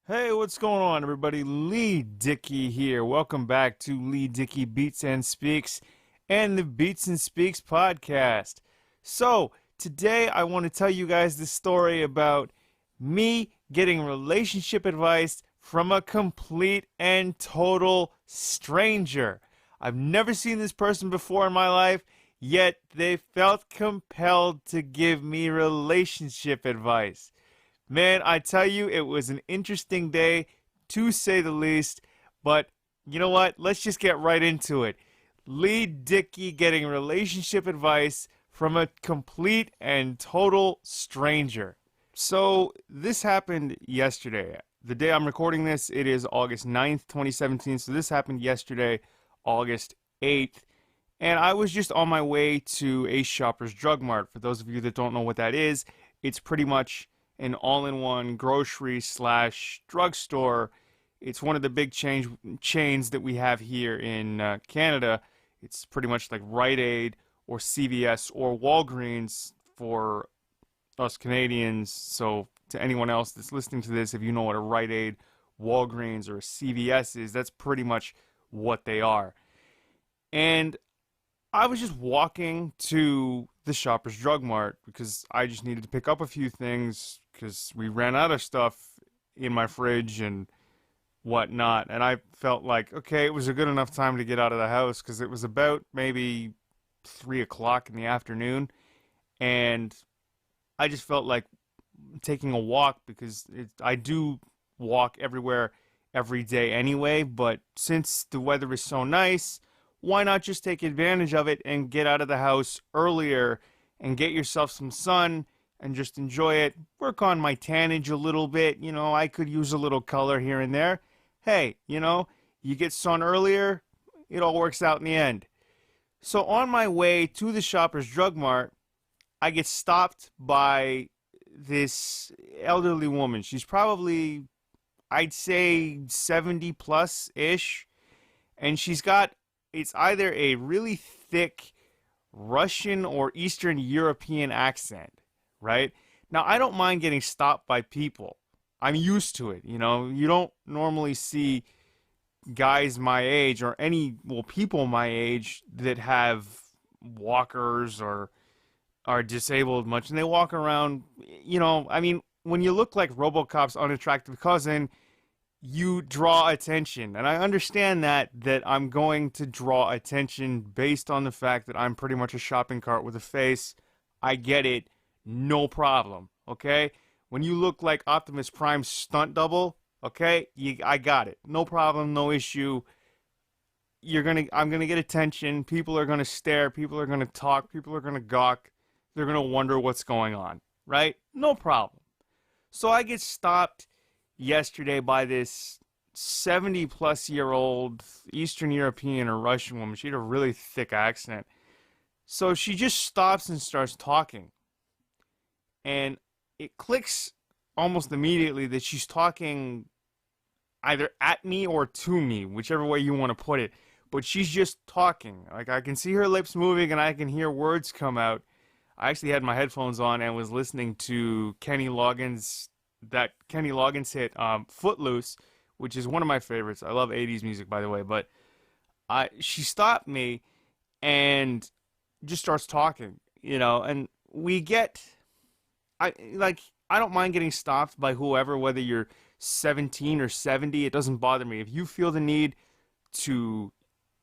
Hey, what's going on, everybody? Leigh-Dickey here. Welcome back to Leigh-Dickey Beats and Speaks and the Beats and Speaks podcast. So, today I want to tell you guys the story about me getting relationship advice from a complete and total stranger. I've never seen this person before in my life, yet they felt compelled to give me relationship advice. Man, I tell you, it was an interesting day, to say the least. But you know what? Let's just get right into it. Leigh-Dickey getting relationship advice from a complete and total stranger. So, this happened yesterday. The day I'm recording this, it is August 9th, 2017. So, this happened yesterday, August 8th. And I was just on my way to a Shoppers Drug Mart. For those of you that don't know what that is, it's pretty much an all-in-one grocery slash drugstore. It's one of the big chains that we have here in Canada. It's pretty much like Rite Aid or CVS or Walgreens for us Canadians. So to anyone else that's listening to this, if you know what a Rite Aid, Walgreens, or a CVS is, that's pretty much what they are. And I was just walking to the Shoppers Drug Mart because I just needed to pick up a few things because we ran out of stuff in my fridge and whatnot. And I felt like, okay, it was a good enough time to get out of the house because it was about maybe 3 o'clock in the afternoon. And I just felt like taking a walk because I do walk everywhere every day anyway. But since the weather is so nice, why not just take advantage of it and get out of the house earlier and get yourself some sun and just enjoy it? Work on my tannage a little bit. You know, I could use a little color here and there. Hey, you get sun earlier, it all works out in the end. So on my way to the Shoppers Drug Mart, I get stopped by this elderly woman. She's probably, I'd say, 70 plus ish. And she's got, it's either a really thick Russian or Eastern European accent, right? Now, I don't mind getting stopped by people. I'm used to it, you don't normally see guys my age or people my age that have walkers or are disabled much, and they walk around, when you look like RoboCop's unattractive cousin, you draw attention. And I understand that I'm going to draw attention based on the fact that I'm pretty much a shopping cart with a face. I get it. No problem. Okay? When you look like Optimus Prime's stunt double, okay? I got it. No problem, no issue. I'm gonna get attention. People are gonna stare. People are gonna talk. People are gonna gawk. They're gonna wonder what's going on. Right? No problem. So I get stopped yesterday by this 70 plus year old Eastern European or Russian woman. She had a really thick accent. So she just stops and starts talking. And it clicks almost immediately that she's talking either at me or to me, whichever way you want to put it. But she's just talking. Like, I can see her lips moving and I can hear words come out. I actually had my headphones on and was listening to Kenny Loggins' hit, Footloose, which is one of my favorites. I love 80s music, by the way. But she stopped me and just starts talking, and I don't mind getting stopped by whoever, whether you're 17 or 70. It doesn't bother me. If you feel the need to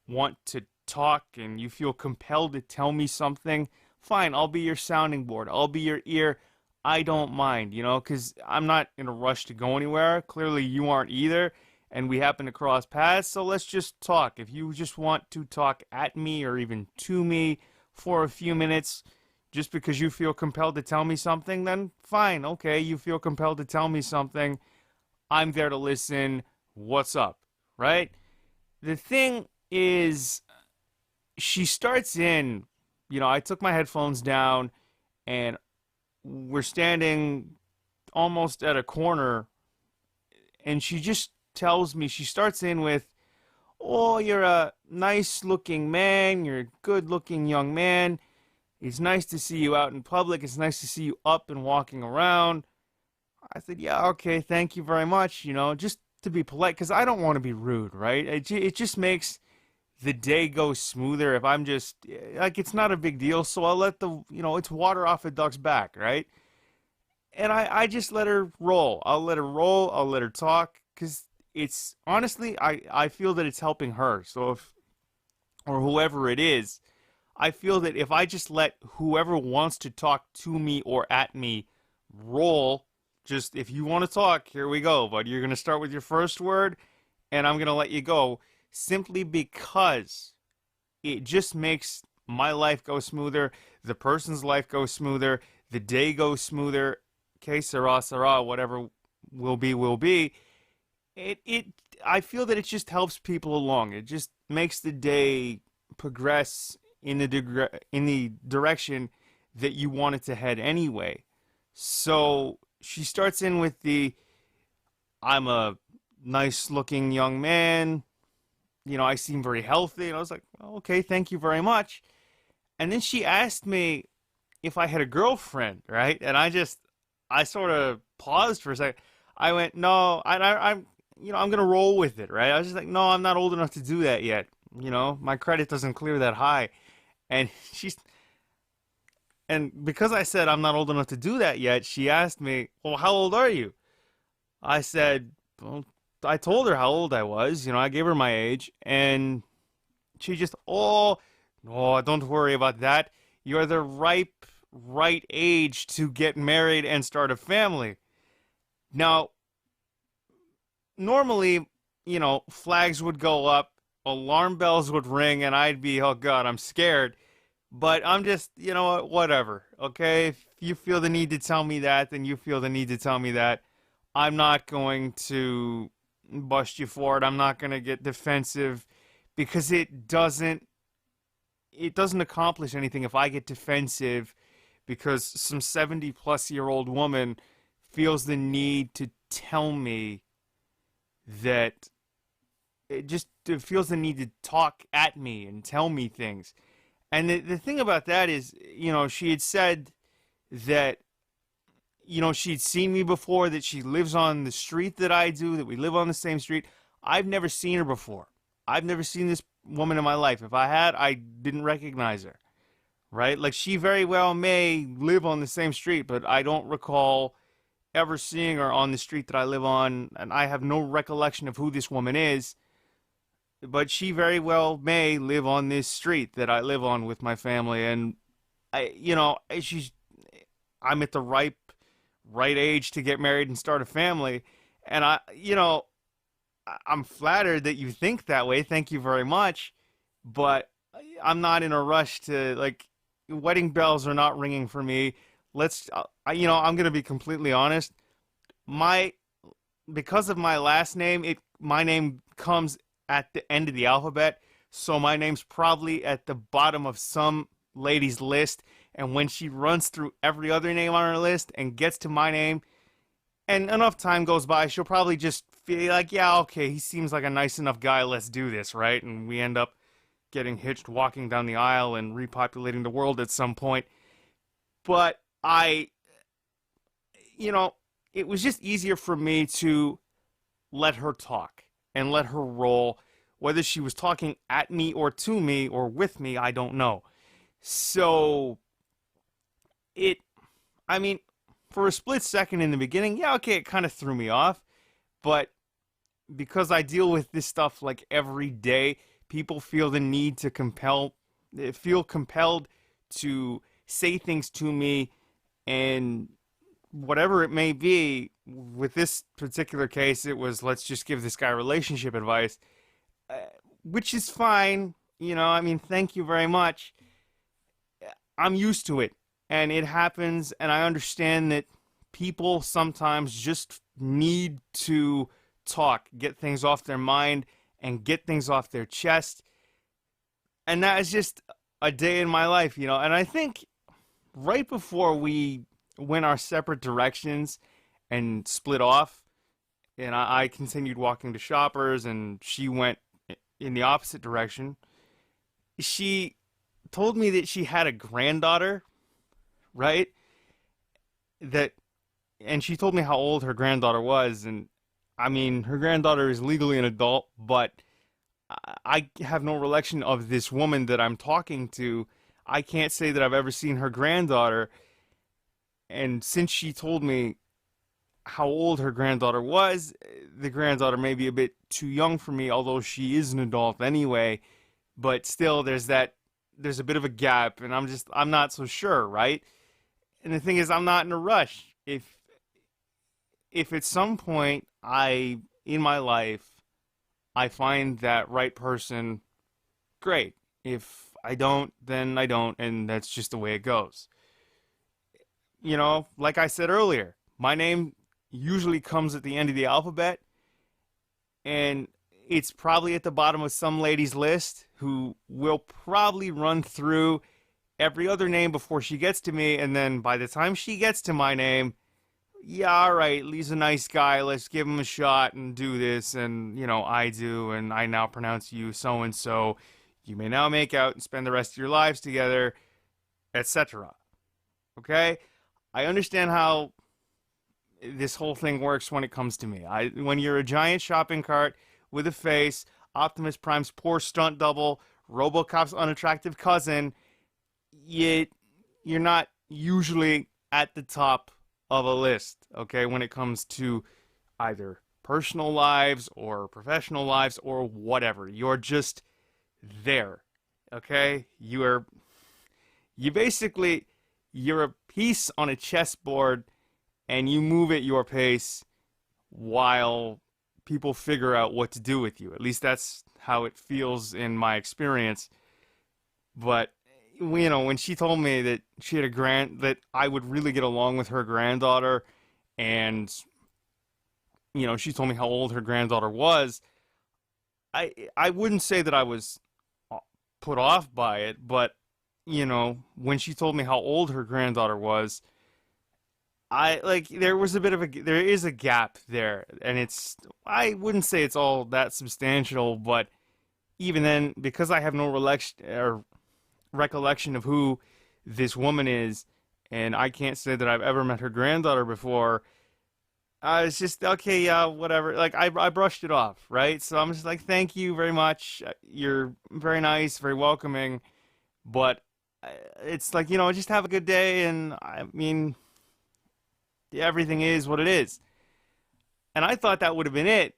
want to talk and you feel compelled to tell me something, fine, I'll be your sounding board. I'll be your ear. I don't mind, because I'm not in a rush to go anywhere. Clearly, you aren't either, and we happen to cross paths, so let's just talk. If you just want to talk at me or even to me for a few minutes, just because you feel compelled to tell me something, then fine, okay, you feel compelled to tell me something. I'm there to listen. What's up, right? The thing is, she starts in, I took my headphones down, and we're standing almost at a corner, and she just tells me, she starts in with, oh, you're a nice looking man, you're a good looking young man, it's nice to see you out in public, it's nice to see you up and walking around. I said, yeah, okay, thank you very much, just to be polite, because I don't want to be rude, right? It just makes the day go smoother if I'm just, like, it's not a big deal, so I'll let it's water off a duck's back, right? And I just let her roll. I'll let her roll, I'll let her talk, because it's, honestly, I feel that it's helping her. So if, or whoever it is, I feel that if I just let whoever wants to talk to me or at me roll, just if you want to talk, here we go. But you're going to start with your first word, and I'm going to let you go simply because it just makes my life go smoother, the person's life go smoother, the day goes smoother. Okay, sarah, whatever will be, will be. It I feel that it just helps people along. It just makes the day progress in the direction that you want it to head anyway. So she starts in with the, I'm a nice looking young man, I seem very healthy. And I was like, well, okay, thank you very much. And then she asked me if I had a girlfriend, right? And I sort of paused for a second. I went, no, I'm gonna roll with it, right? I was just like, no, I'm not old enough to do that yet. My credit doesn't clear that high. And and because I said I'm not old enough to do that yet, she asked me, well, how old are you? I said, well, I told her how old I was. I gave her my age, and she just, oh, no, don't worry about that. You're the right age to get married and start a family. Now, normally, flags would go up, alarm bells would ring, and I'd be, oh God, I'm scared. But I'm just, whatever, okay? If you feel the need to tell me that, then you feel the need to tell me that. I'm not going to bust you for it. I'm not going to get defensive because it doesn't accomplish anything if I get defensive because some 70-plus-year-old woman feels the need to tell me that it feels the need to talk at me and tell me things. And the thing about that is, she had said that, she'd seen me before, that she lives on the street that I do, that we live on the same street. I've never seen her before. I've never seen this woman in my life. If I had, I didn't recognize her, right? Like, she very well may live on the same street, but I don't recall ever seeing her on the street that I live on, and I have no recollection of who this woman is. But she very well may live on this street that I live on with my family, and I'm at the right age to get married and start a family, and I'm flattered that you think that way. Thank you very much, but I'm not in a rush to, like, wedding bells are not ringing for me. I'm gonna be completely honest. Because of my last name, my name comes at the end of the alphabet, so my name's probably at the bottom of some lady's list, and when she runs through every other name on her list and gets to my name, and enough time goes by, she'll probably just feel like, yeah, okay, he seems like a nice enough guy, let's do this, right? And we end up getting hitched, walking down the aisle, and repopulating the world at some point. But it was just easier for me to let her talk and let her roll. Whether she was talking at me or to me or with me, I don't know. So, for a split second in the beginning, yeah, okay, it kind of threw me off. But because I deal with this stuff like every day, people feel the need to feel compelled to say things to me, and whatever it may be. With this particular case, it was, let's just give this guy relationship advice, which is fine. Thank you very much. I'm used to it, and it happens, and I understand that people sometimes just need to talk, get things off their mind, and get things off their chest. And that is just a day in my life, and I think right before we went our separate directions and split off, and I continued walking to Shoppers, and she went in the opposite direction, she told me that she had a granddaughter, right? That and she told me how old her granddaughter was, and I mean, her granddaughter is legally an adult, but I have no recollection of this woman that I'm talking to. I can't say that I've ever seen her granddaughter, and since she told me how old her granddaughter was, the granddaughter may be a bit too young for me, although she is an adult anyway. But still, there's a bit of a gap, and I'm not so sure, right? And the thing is, I'm not in a rush. If at some point in my life I find that right person, great. If I don't, then I don't, and that's just the way it goes. Like I said earlier, my name usually comes at the end of the alphabet, and it's probably at the bottom of some lady's list who will probably run through every other name before she gets to me, and then by the time she gets to my name, yeah, all right, Lee's a nice guy, let's give him a shot and do this, and, I do, and I now pronounce you so-and-so. You may now make out and spend the rest of your lives together, etc. Okay? I understand how this whole thing works when it comes to me. When you're a giant shopping cart with a face, Optimus Prime's poor stunt double, RoboCop's unattractive cousin, you're not usually at the top of a list, okay, when it comes to either personal lives or professional lives or whatever. You're just there, okay? You're a piece on a chessboard, and you move at your pace while people figure out what to do with you. At least that's how it feels in my experience. But when she told me that she had that I would really get along with her granddaughter, and she told me how old her granddaughter was, I wouldn't say that I was put off by it, but when she told me how old her granddaughter was, there is a gap there, and I wouldn't say it's all that substantial, but even then, because I have no recollection of who this woman is, and I can't say that I've ever met her granddaughter before, it's just, okay, yeah, whatever. Like, I brushed it off, right? So I'm just like, thank you very much. You're very nice, very welcoming, but it's like, just have a good day, and I mean, everything is what it is. And I thought that would have been it,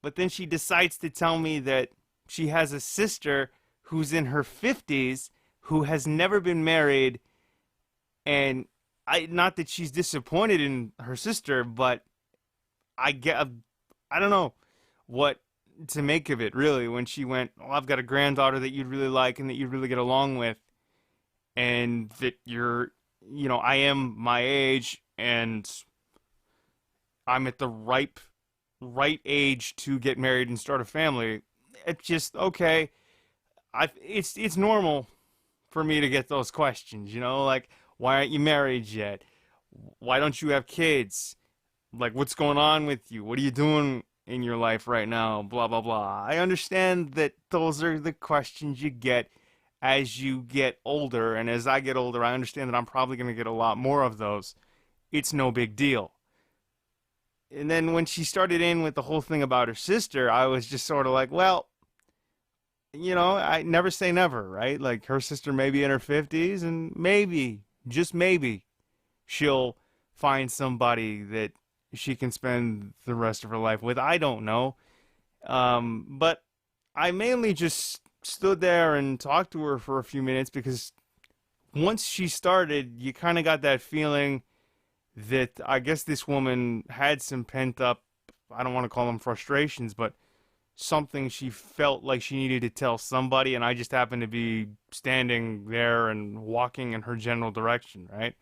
but then she decides to tell me that she has a sister who's in her 50s who has never been married, and not that she's disappointed in her sister, but I don't know what to make of it, really, when she went, oh, I've got a granddaughter that you'd really like and that you'd really get along with, and that I am my age, and I'm at the right age to get married and start a family. It's just, okay, it's normal for me to get those questions, like, why aren't you married yet? Why don't you have kids? Like, what's going on with you? What are you doing in your life right now? Blah, blah, blah. I understand that those are the questions you get as you get older, and as I get older, I understand that I'm probably going to get a lot more of those. It's no big deal. And then when she started in with the whole thing about her sister, I was just sort of like, well, I never say never, right? Like, her sister may be in her 50s, and maybe, just maybe, she'll find somebody that she can spend the rest of her life with. I don't know. But I mainly just stood there and talked to her for a few minutes, because once she started, you kind of got that feeling that I guess this woman had some pent up, I don't want to call them frustrations, but something she felt like she needed to tell somebody, and I just happened to be standing there and walking in her general direction, right?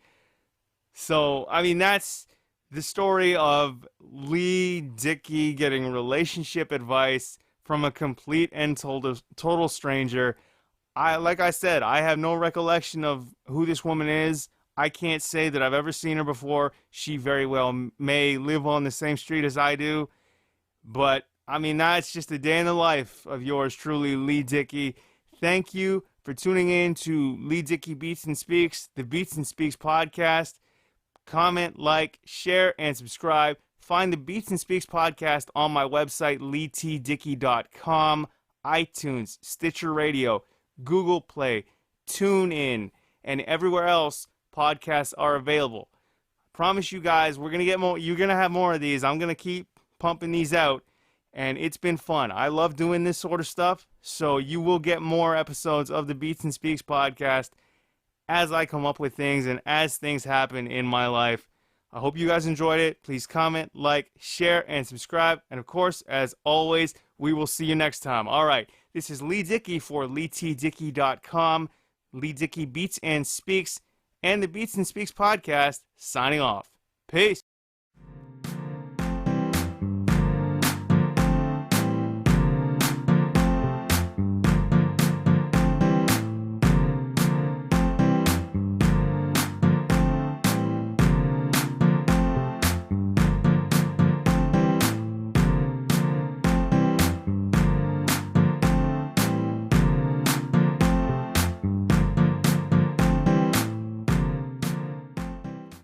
So, I mean, that's the story of Leigh Dickey getting relationship advice from a complete and total stranger. Like I said, I have no recollection of who this woman is. I can't say that I've ever seen her before. She very well may live on the same street as I do, but I mean, that's just a day in the life of yours truly, Leigh Dickey. Thank you for tuning in to Leigh Dickey Beats and Speaks, the Beats and Speaks podcast. comment, like, share, and subscribe. Find the Beats and Speaks podcast on my website, leightdickey.com, iTunes, Stitcher Radio, Google Play, TuneIn, and everywhere else podcasts are available. I promise you guys, we're gonna get more. You're gonna have more of these. I'm gonna keep pumping these out, and it's been fun. I love doing this sort of stuff, so you will get more episodes of the Beats and Speaks podcast as I come up with things and as things happen in my life. I hope you guys enjoyed it. Please comment, like, share, and subscribe. And of course, as always, we will see you next time. All right, this is Leigh Dickey for LeighTDickey.com, Leigh Dickey Beats and Speaks, and the Beats and Speaks podcast, signing off. Peace.